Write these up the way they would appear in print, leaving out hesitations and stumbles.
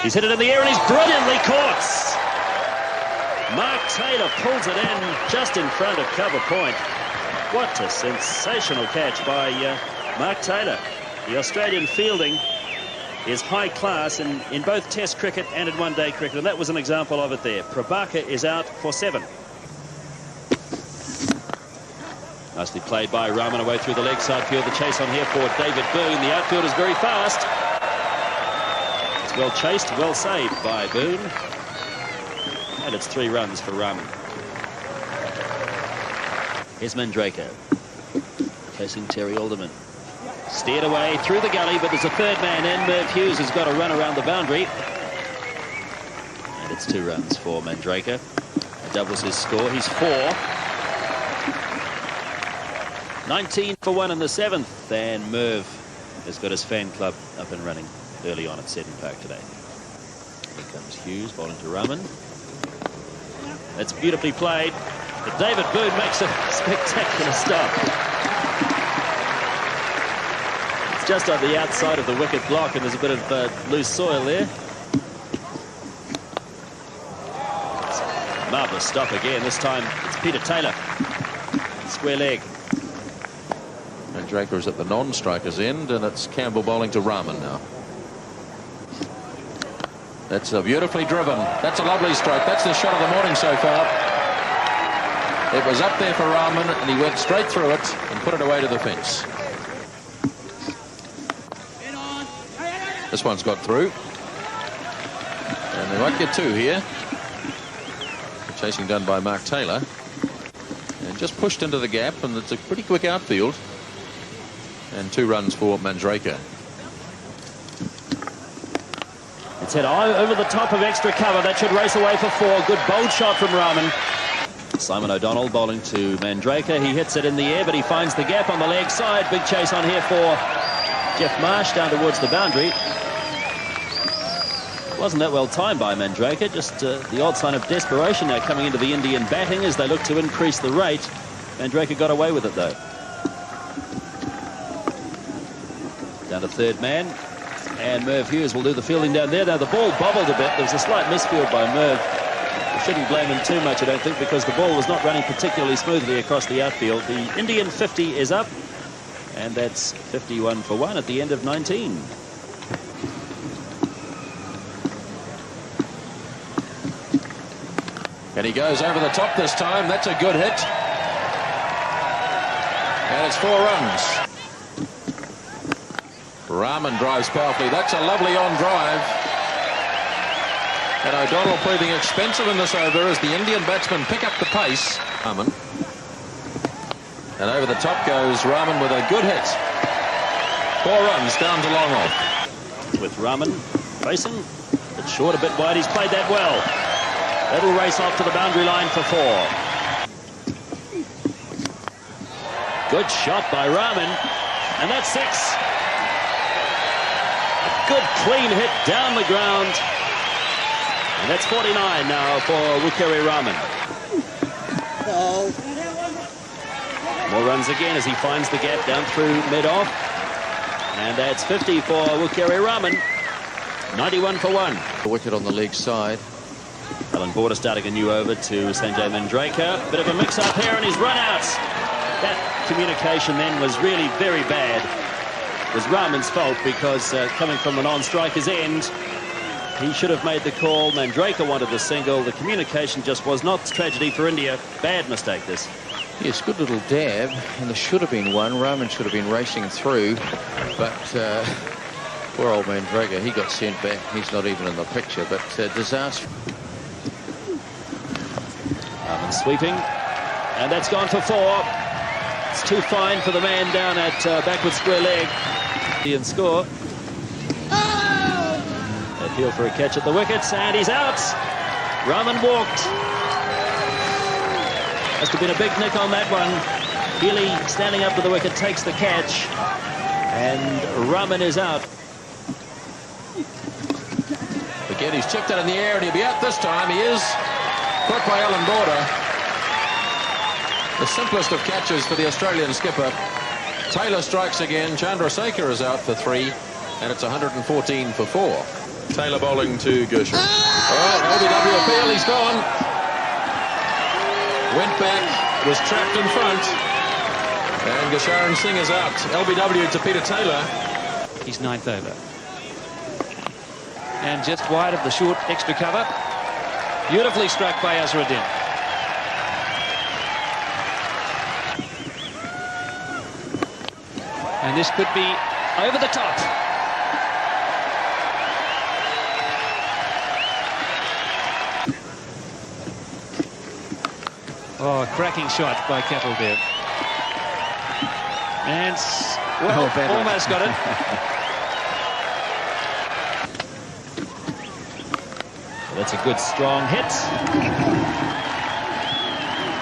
He's hit it in the air and he's brilliantly caught. Mark Taylor pulls it in just in front of cover point. What a sensational catch by Mark Taylor. The Australian fielding is high class in both Test cricket and in one-day cricket, and that was an example of it there. Prabhakar is out for 7. Nicely played by Rahman away through the leg side field. The chase on here for David Boone. The outfield is very fast. It's well chased, well saved by Boone. And it's 3 runs for Rahman. Here's Mandraker chasing Terry Alderman. Steered away through the gully, but there's a third man in. Merv Hughes has got to run around the boundary. And it's 2 runs for Mandraker. It doubles his score. He's 4. 19 for 1 in the 7th. And Merv has got his fan club up and running early on at Seddon Park today. Here comes Hughes, bowling to Rahman. That's beautifully played. But David Boone makes a spectacular stop. It's just on the outside of the wicket block, and there's a bit of loose soil there. Marvellous stop again. This time it's Peter Taylor. Square leg. Mandraker is at the non-striker's end, and it's Campbell bowling to Rahman now. That's beautifully driven. That's a lovely strike. That's the shot of the morning so far. It was up there for Rahman, and he went straight through it and put it away to the fence. This one's got through. And they might get 2 here. The chasing done by Mark Taylor. And just pushed into the gap, and it's a pretty quick outfield. And 2 runs for Mandraker. It's hit over the top of extra cover. That should race away for 4. Good bold shot from Rahman. Simon O'Donnell bowling to Mandraker. He hits it in the air, but he finds the gap on the leg side. Big chase on here for Jeff Marsh down towards the boundary. Wasn't that well timed by Mandraker. Just the odd sign of desperation now coming into the Indian batting as they look to increase the rate. Mandraker got away with it though. Down to third man. And Merv Hughes will do the fielding down there. Now the ball bobbled a bit. There was a slight misfield by Merv. We shouldn't blame him too much, I don't think, because the ball was not running particularly smoothly across the outfield. The Indian 50 is up, and that's 51 for 1 at the end of 19. And he goes over the top this time. That's a good hit. And it's 4 runs. Rahman drives powerfully. That's a lovely on drive. And O'Donnell proving expensive in this over as the Indian batsmen pick up the pace. Rahman. And over the top goes Rahman with a good hit. 4 runs down to long off. With Rahman facing, it's short, a bit wide. He's played that well. That'll race off to the boundary line for 4. Good shot by Rahman. And that's 6. Good clean hit down the ground. And that's 49 now for Wukeri Rahman. More runs again as he finds the gap down through mid-off. And that's 50 for Wukeri Rahman. 91 for 1. The wicket on the leg side. Alan Border starting a new over to Sanjay Mandraker. Bit of a mix-up here and he's run out. That communication then was really very bad. It was Rahman's fault because coming from the non-striker's end, he should have made the call. Mandraker wanted the single. The communication just was not tragedy for India. Bad mistake this. Yes, good little dab, and there should have been one. Rahman should have been racing through, but poor old Mandraker, he got sent back. He's not even in the picture, but disaster. Rahman sweeping, and that's gone for 4. It's too fine for the man down at backward square leg. Indian score. Appeal for a catch at the wickets, and he's out. Rahman walked. Must have been a big nick on that one. Healy standing up to the wicket takes the catch, and Rahman is out. Again, he's chipped it in the air, and he'll be out this time. He is caught by Alan Border. The simplest of catches for the Australian skipper. Taylor strikes again. Chandrasekhar is out for 3, and it's 114 for 4. Taylor bowling to Gershon. All right, LBW appeal, he's gone. Went back, was trapped in front. And Gasharan Singh is out. LBW to Peter Taylor. He's ninth over. And just wide of the short extra cover. Beautifully struck by Azharuddin. And this could be over the top. Oh, cracking shot by Kapil Dev. And, well, almost got it. That's a good strong hit.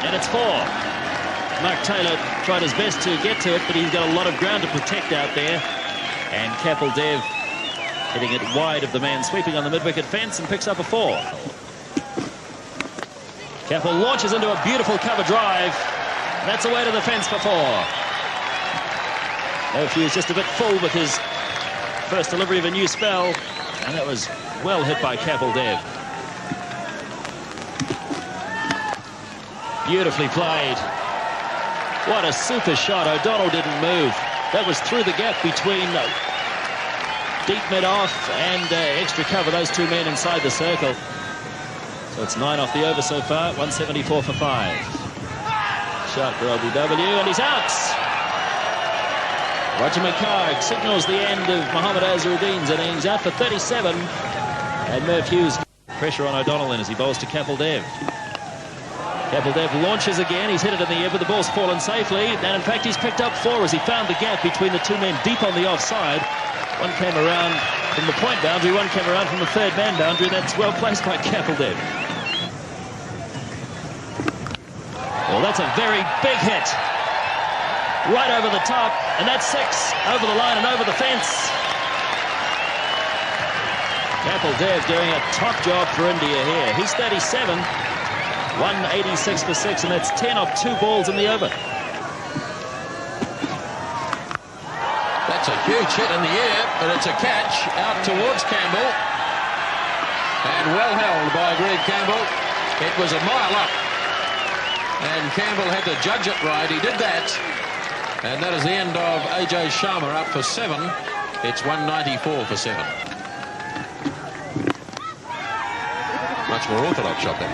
And it's 4. Mark Taylor tried his best to get to it, but he's got a lot of ground to protect out there. And Kapil Dev hitting it wide of the man sweeping on the mid-wicket fence and picks up a 4. Kapil launches into a beautiful cover drive. That's away to the fence for 4. Murphy is just a bit full with his first delivery of a new spell, and that was well hit by Kapil Dev. Beautifully played. What a super shot. O'Donnell didn't move. That was through the gap between deep mid-off and extra cover. Those two men inside the circle. So it's 9 off the over so far. 174 for 5. Shot for LBW, and he's out. Roger McCarg signals the end of Mohammad Azharuddin's innings, out for 37. And Merv Hughes pressure on O'Donnell in as he bowls to Kapil Dev. Kapil Dev launches again. He's hit it in the air, but the ball's fallen safely. And in fact, he's picked up 4 as he found the gap between the two men deep on the offside. One came around from the point boundary, one came around from the third man boundary. That's well placed by Kapil Dev. Well, that's a very big hit. Right over the top, and that's 6 over the line and over the fence. Kapil Dev doing a top job for India here. He's 37, 186 for 6, and that's 10 off 2 balls in the over. That's a huge hit in the air, but it's a catch out towards Campbell. And well held by Greg Campbell. It was a mile up. And Campbell had to judge it right. He did that. And that is the end of AJ Sharma up for 7. It's 194 for 7. Much more orthodox shot then.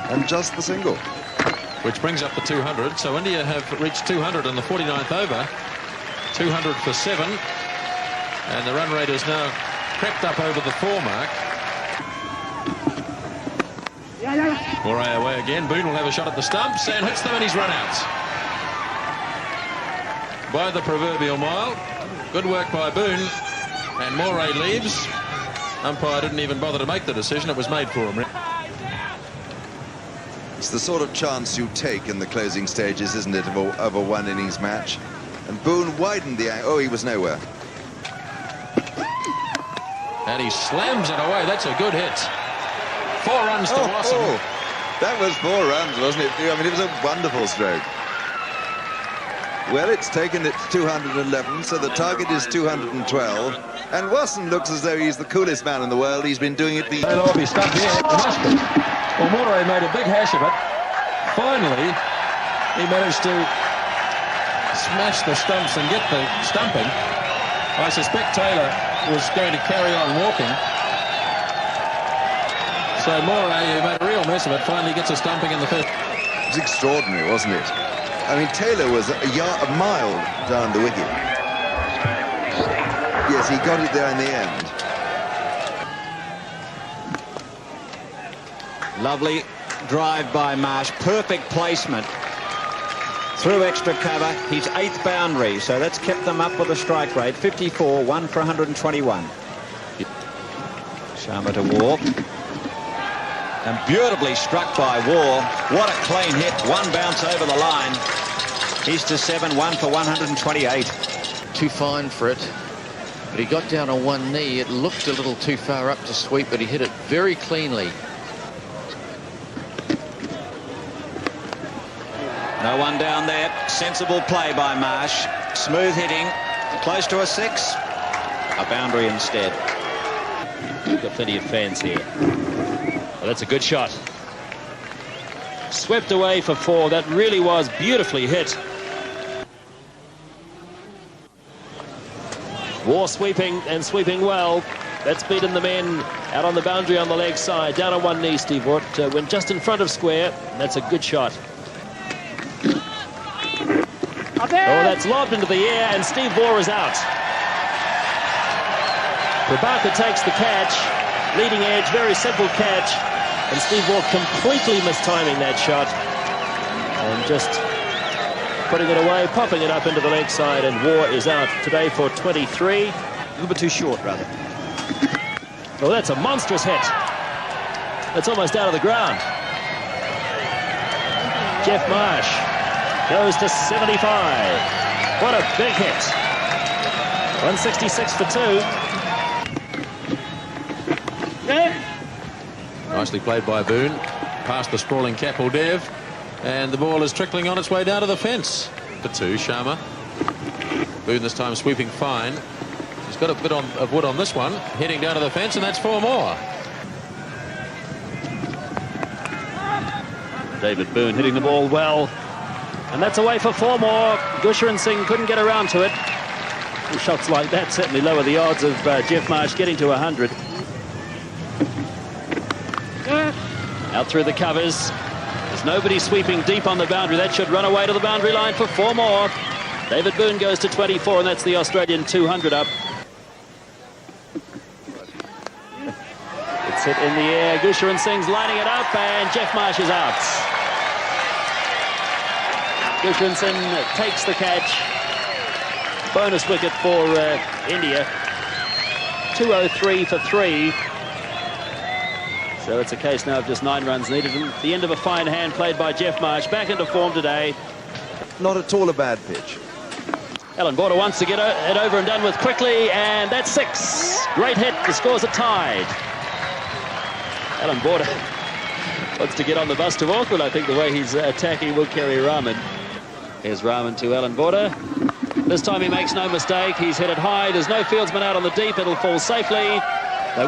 And just the single. Which brings up the 200. So India have reached 200 in the 49th over. 200 for 7. And the run rate has now crept up over the 4 mark. Moray away again. Boone will have a shot at the stumps and hits them, and he's run out. By the proverbial mile. Good work by Boone. And Moray leaves. Umpire didn't even bother to make the decision. It was made for him. It's the sort of chance you take in the closing stages, isn't it, of a one-innings match? And Boone widened the angle. Oh, he was nowhere. And he slams it away. That's a good hit. 4 runs to Watson. Oh, that was 4 runs, wasn't it? I mean, it was a wonderful stroke. Well, it's taken it to 211, so the target is 212. And Watson looks as though he's the coolest man in the world. He's been doing it. They'll all be stuck here. It must be. Well, Moray made a big hash of it. Finally, he managed to smash the stumps and get the stumping. I suspect Taylor was going to carry on walking. So Moray, who made a real mess of it, finally gets a stumping in the first. It was extraordinary, wasn't it? I mean, Taylor was a mile down the wicket. Yes, he got it there in the end. Lovely drive by Marsh. Perfect placement. Through extra cover. He's 8th boundary, so that's kept them up with a strike rate. 54, 1 for 121. Sharma to War. And beautifully struck by War. What a clean hit. 1 bounce over the line. He's to 7, 1 for 128. Too fine for it. But he got down on one knee. It looked a little too far up to sweep, but he hit it very cleanly. No one down there. Sensible play by Marsh. Smooth hitting. Close to a 6. A boundary instead. We've got plenty of fans here. Well, that's a good shot. Swept away for 4. That really was beautifully hit. War sweeping and sweeping well. That's beaten the men out on the boundary on the leg side. Down on one knee, Steve Watt went just in front of square. And that's a good shot. Oh, that's lobbed into the air, and Steve Waugh is out. Rabaka takes the catch. Leading edge, very simple catch. And Steve Waugh completely mistiming that shot. And just putting it away, popping it up into the leg side, and Waugh is out today for 23. A little bit too short, rather. Oh, that's a monstrous hit. That's almost out of the ground. Jeff Marsh goes to 75. What a big hit. 166 for 2. Nicely played by Boone. Past the sprawling Kapil Dev. And the ball is trickling on its way down to the fence. For 2, Sharma. Boone this time sweeping fine. He's got a bit of wood on this one. Heading down to the fence, and that's 4 more. David Boone hitting the ball well. And that's away for 4 more. Gusharan Singh couldn't get around to it. Shots like that certainly lower the odds of Jeff Marsh getting to 100. Out through the covers. There's nobody sweeping deep on the boundary. That should run away to the boundary line for 4 more. David Boone goes to 24, and that's the Australian 200 up. It's hit in the air. Gusharan Singh's lining it up, and Jeff Marsh is out. Gusharan Singh takes the catch. Bonus wicket for India. 203 for 3. So it's a case now of just 9 runs needed. And the end of a fine hand played by Jeff Marsh. Back into form today. Not at all a bad pitch. Alan Border wants to get it over and done with quickly, and that's 6. Great hit. The scores are tied. Alan Border wants to get on the bus to Auckland. I think the way he's attacking will carry Rahman. Here's Rahman to Alan Border. This time he makes no mistake. He's hit it high. There's no fieldsman out on the deep. It'll fall safely. They